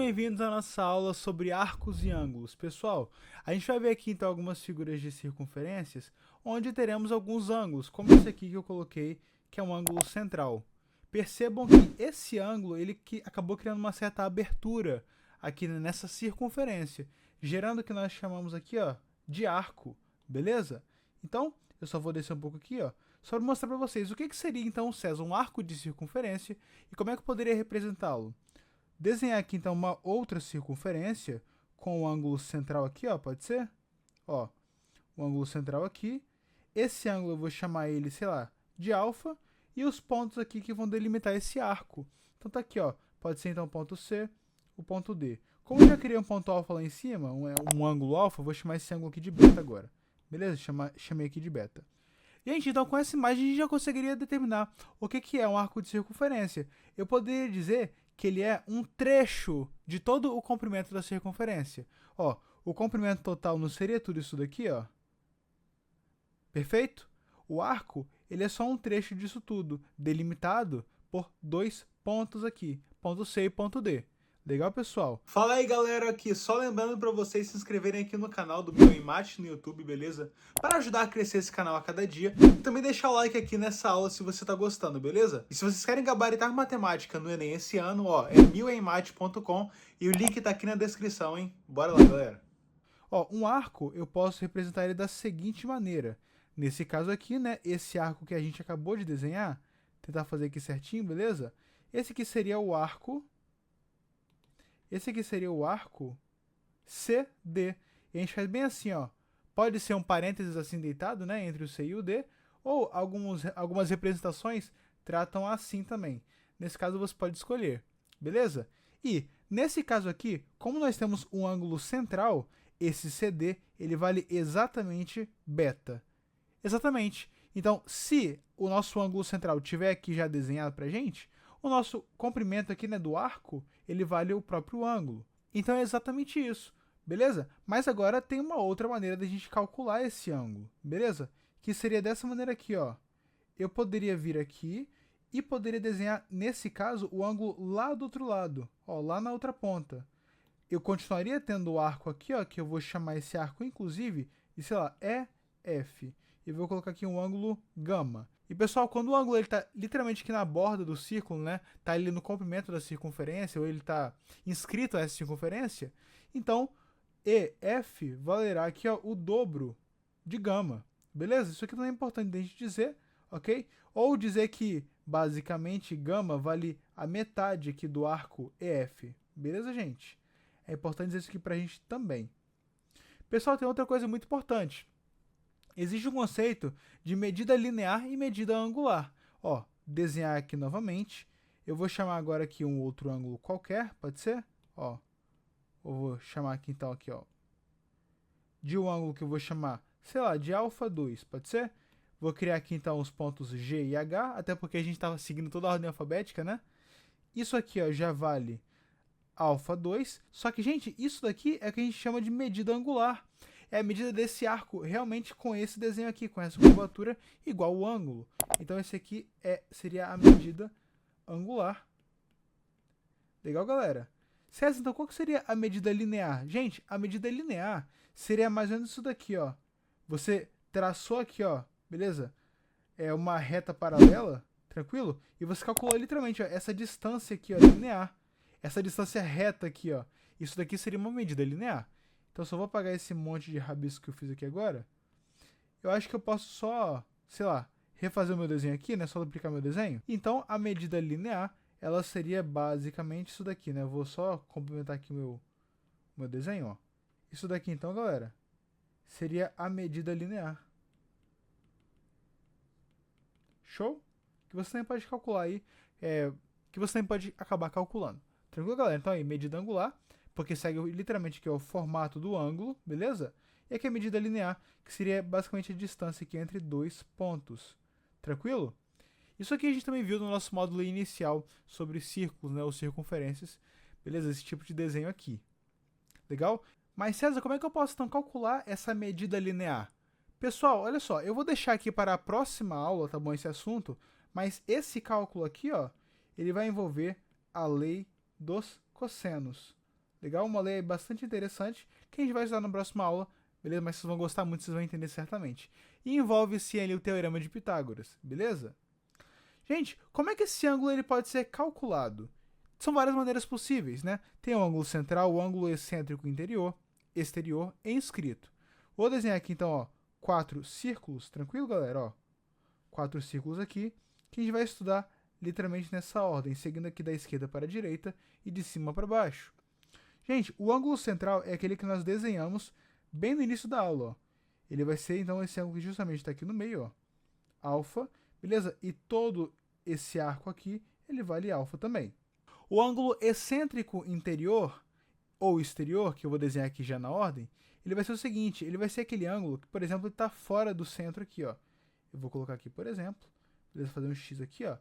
bem-vindos à nossa aula sobre arcos e ângulos. Pessoal, a gente vai ver aqui então algumas figuras de circunferências, onde teremos alguns ângulos, como esse aqui que eu coloquei, que é um ângulo central. Percebam que esse ângulo acabou criando uma certa abertura aqui nessa circunferência, gerando o que nós chamamos aqui de arco, beleza? Então, eu só vou descer um pouco aqui, só para mostrar para vocês o que seria então, César, um arco de circunferência e como é que eu poderia representá-lo. Desenhar aqui então uma outra circunferência com o ângulo central aqui, pode ser? O ângulo central aqui. Esse ângulo eu vou chamar ele, sei lá, de alfa, e os pontos aqui que vão delimitar esse arco. Então tá aqui, pode ser então o ponto C, o ponto D. Como eu já criei um ponto alfa lá em cima, um ângulo alfa, eu vou chamar esse ângulo aqui de beta agora. Beleza? Chamei aqui de beta. Gente, então com essa imagem a gente já conseguiria determinar o que é um arco de circunferência. Eu poderia dizer que ele é um trecho de todo o comprimento da circunferência. O comprimento total não seria tudo isso daqui, Perfeito? O arco, ele é só um trecho disso tudo, delimitado por dois pontos aqui, ponto C e ponto D. Legal, pessoal? Fala aí, galera, aqui, só lembrando para vocês se inscreverem aqui no canal do Meu em Mate no YouTube, beleza? Para ajudar a crescer esse canal a cada dia. E também deixar o like aqui nessa aula se você tá gostando, beleza? E se vocês querem gabaritar matemática no Enem esse ano, é meuemmate.com e o link tá aqui na descrição, hein? Bora lá, galera. Um arco, eu posso representar ele da seguinte maneira. Nesse caso aqui, né, esse arco que a gente acabou de desenhar, tentar fazer aqui certinho, beleza? Esse aqui seria o arco... Esse aqui seria o arco CD. E a gente faz bem assim, Pode ser um parênteses assim deitado, né, entre o C e o D, ou algumas representações tratam assim também. Nesse caso você pode escolher, beleza? E nesse caso aqui, como nós temos um ângulo central, esse CD ele vale exatamente beta. Exatamente. Então, se o nosso ângulo central tiver aqui já desenhado pra gente, o nosso comprimento aqui, né, do arco, ele vale o próprio ângulo. Então é exatamente isso, beleza? Mas agora tem uma outra maneira de a gente calcular esse ângulo, beleza? Que seria dessa maneira aqui, Eu poderia vir aqui e poderia desenhar, nesse caso, o ângulo lá do outro lado, lá na outra ponta. Eu continuaria tendo o arco aqui, que eu vou chamar esse arco, inclusive, de, sei lá, EF. E vou colocar aqui um ângulo gama. E pessoal, quando o ângulo está literalmente aqui na borda do círculo, né, está ali no comprimento da circunferência, ou ele está inscrito a essa circunferência, então EF valerá aqui o dobro de gama. Beleza? Isso aqui também é importante a gente dizer, ok? Ou dizer que, basicamente, gama vale a metade aqui do arco EF. Beleza, gente? É importante dizer isso aqui para a gente também. Pessoal, tem outra coisa muito importante. Existe um conceito de medida linear e medida angular. Desenhar aqui novamente. Eu vou chamar agora aqui um outro ângulo qualquer, pode ser? Eu vou chamar aqui então de um ângulo que eu vou chamar, sei lá, de alfa 2, pode ser? Vou criar aqui então os pontos G e H, até porque a gente estava seguindo toda a ordem alfabética, né? Isso aqui já vale alfa 2, só que, gente, isso daqui é o que a gente chama de medida angular. É a medida desse arco realmente com esse desenho aqui, com essa curvatura igual o ângulo. Então esse aqui seria a medida angular. Legal, galera? César, então qual que seria a medida linear? Gente, a medida linear seria mais ou menos isso daqui, Você traçou aqui, beleza? É uma reta paralela, tranquilo? E você calculou literalmente essa distância aqui, linear. Essa distância reta aqui, Isso daqui seria uma medida linear. Então, só vou apagar esse monte de rabisco que eu fiz aqui agora. Eu acho que eu posso só, sei lá, refazer o meu desenho aqui, né? Só duplicar meu desenho. Então, a medida linear, ela seria basicamente isso daqui, né? Eu vou só complementar aqui o meu desenho, Isso daqui, então, galera, seria a medida linear. Show? Que você também pode calcular aí, que você também pode acabar calculando. Tranquilo, galera? Então, aí, medida angular, porque segue literalmente aqui o formato do ângulo, beleza? E aqui a medida linear, que seria basicamente a distância aqui entre dois pontos. Tranquilo? Isso aqui a gente também viu no nosso módulo inicial sobre círculos, né, ou circunferências, beleza? Esse tipo de desenho aqui. Legal? Mas, César, como é que eu posso então calcular essa medida linear? Pessoal, olha só, eu vou deixar aqui para a próxima aula, tá bom, esse assunto, mas esse cálculo aqui, ele vai envolver a lei dos cossenos. Legal? Uma lei bastante interessante que a gente vai estudar na próxima aula, beleza? Mas vocês vão gostar muito, vocês vão entender certamente. E envolve sim ali o Teorema de Pitágoras, beleza? Gente, como é que esse ângulo ele pode ser calculado? São várias maneiras possíveis, né? Tem o ângulo central, o ângulo excêntrico exterior e inscrito. Vou desenhar aqui então, ó, 4 círculos, tranquilo, galera? Ó, 4 círculos aqui, que a gente vai estudar literalmente nessa ordem, seguindo aqui da esquerda para a direita e de cima para baixo. Gente, o ângulo central é aquele que nós desenhamos bem no início da aula, ó. Ele vai ser, então, esse ângulo que justamente está aqui no meio, ó, alfa, beleza? E todo esse arco aqui, ele vale alfa também. O ângulo excêntrico interior ou exterior, que eu vou desenhar aqui já na ordem, ele vai ser o seguinte, ele vai ser aquele ângulo que, por exemplo, está fora do centro aqui, ó. Eu vou colocar aqui, por exemplo, beleza? Fazer um X aqui, ó.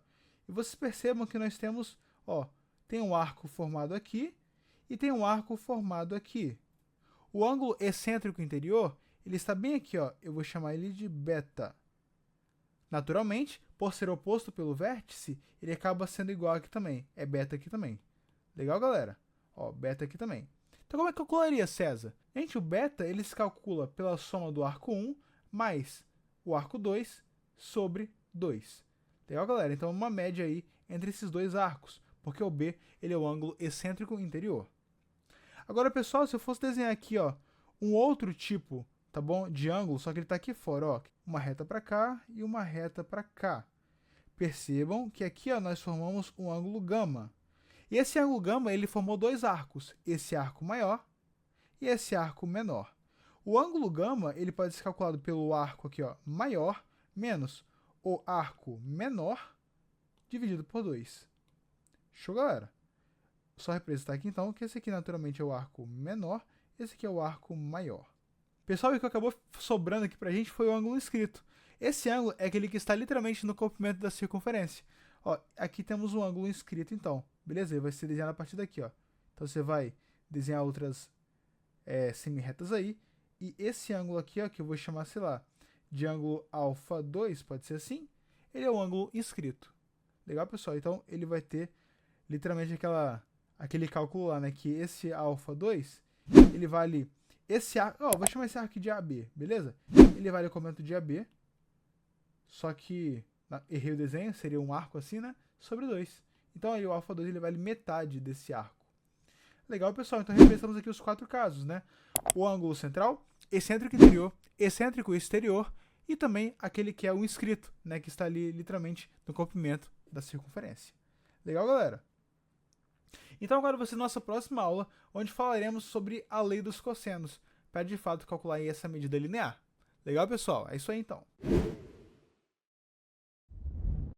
E vocês percebam que nós temos, ó, tem um arco formado aqui e tem um arco formado aqui. O ângulo excêntrico interior, ele está bem aqui, ó. Eu vou chamar ele de beta. Naturalmente, por ser oposto pelo vértice, ele acaba sendo igual aqui também. É beta aqui também. Legal, galera? Ó, beta aqui também. Então, como é que calcularia, César? Gente, o beta, ele se calcula pela soma do arco 1 mais o arco 2 sobre 2. Legal, galera? Então, uma média aí entre esses dois arcos, porque o B, ele é o ângulo excêntrico interior. Agora, pessoal, se eu fosse desenhar aqui, ó, um outro tipo, tá bom, de ângulo, só que ele está aqui fora, ó, uma reta para cá e uma reta para cá. Percebam que aqui, ó, nós formamos um ângulo gama. E esse ângulo gama, ele formou dois arcos, esse arco maior e esse arco menor. O ângulo gama, ele pode ser calculado pelo arco aqui, ó, maior menos o arco menor dividido por 2. Show, galera? Só representar aqui, então, que esse aqui, naturalmente, é o arco menor, esse aqui é o arco maior. Pessoal, o que acabou sobrando aqui pra gente foi o ângulo inscrito. Esse ângulo é aquele que está literalmente no comprimento da circunferência. Ó, aqui temos um ângulo inscrito, então. Beleza? Ele vai ser desenhado a partir daqui, ó. Então, você vai desenhar outras semi-retas aí. E esse ângulo aqui, ó, que eu vou chamar, sei lá, de ângulo alfa 2, pode ser assim, ele é o ângulo inscrito. Legal, pessoal? Então, ele vai ter literalmente aquele cálculo lá, né? Que esse alfa 2, ele vale esse arco, ó, vou chamar esse arco de AB, beleza? Ele vale o comprimento de AB, só que errei o desenho, seria um arco assim, né? Sobre 2. Então, aí o alfa 2, ele vale metade desse arco. Legal, pessoal? Então, representamos aqui os 4 casos, né? O ângulo central, excêntrico interior, excêntrico exterior e também aquele que é o inscrito, né? Que está ali, literalmente, no comprimento da circunferência. Legal, galera? Então, agora vai ser nossa próxima aula, onde falaremos sobre a lei dos cossenos, para de fato calcular aí essa medida linear. Legal, pessoal? É isso aí, então.